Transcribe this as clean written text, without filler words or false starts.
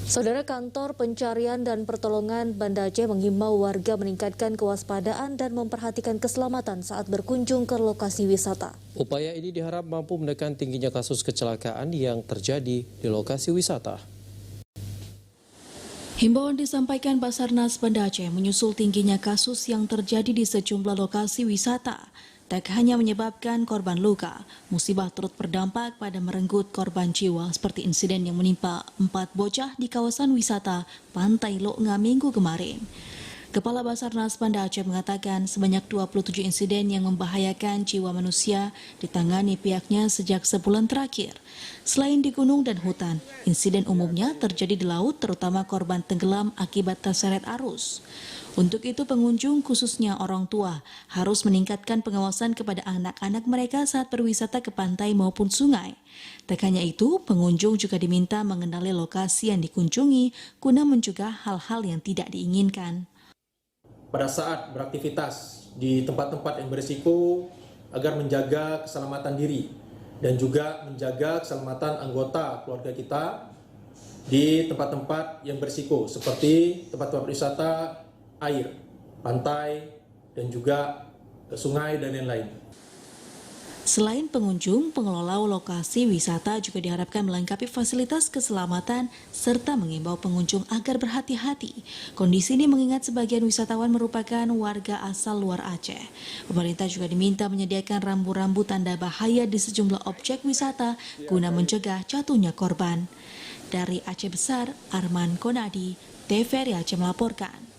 Saudara, Kantor Pencarian dan Pertolongan Banda Aceh menghimbau warga meningkatkan kewaspadaan dan memperhatikan keselamatan saat berkunjung ke lokasi wisata. Upaya ini diharap mampu menekan tingginya kasus kecelakaan yang terjadi di lokasi wisata. Himbauan disampaikan Basarnas Banda Aceh menyusul tingginya kasus yang terjadi di sejumlah lokasi wisata. Tak hanya menyebabkan korban luka, musibah turut berdampak pada merenggut korban jiwa seperti insiden yang menimpa 4 bocah di kawasan wisata Pantai Loknga Minggu kemarin. Kepala Basarnas Banda Aceh mengatakan sebanyak 27 insiden yang membahayakan jiwa manusia ditangani pihaknya sejak sebulan terakhir. Selain di gunung dan hutan, insiden umumnya terjadi di laut, terutama korban tenggelam akibat terseret arus. Untuk itu pengunjung, khususnya orang tua, harus meningkatkan pengawasan kepada anak-anak mereka saat berwisata ke pantai maupun sungai. Tak hanya itu, pengunjung juga diminta mengenali lokasi yang dikunjungi guna mencegah hal-hal yang tidak diinginkan. Pada saat beraktivitas di tempat-tempat yang berisiko agar menjaga keselamatan diri dan juga menjaga keselamatan anggota keluarga kita di tempat-tempat yang berisiko seperti tempat-tempat wisata air, pantai, dan juga sungai dan lain-lain. Selain pengunjung, pengelola lokasi wisata juga diharapkan melengkapi fasilitas keselamatan serta mengimbau pengunjung agar berhati-hati. Kondisi ini mengingat sebagian wisatawan merupakan warga asal luar Aceh. Pemerintah juga diminta menyediakan rambu-rambu tanda bahaya di sejumlah objek wisata guna mencegah jatuhnya korban. Dari Aceh Besar, Arman Konadi, TVRI Aceh melaporkan.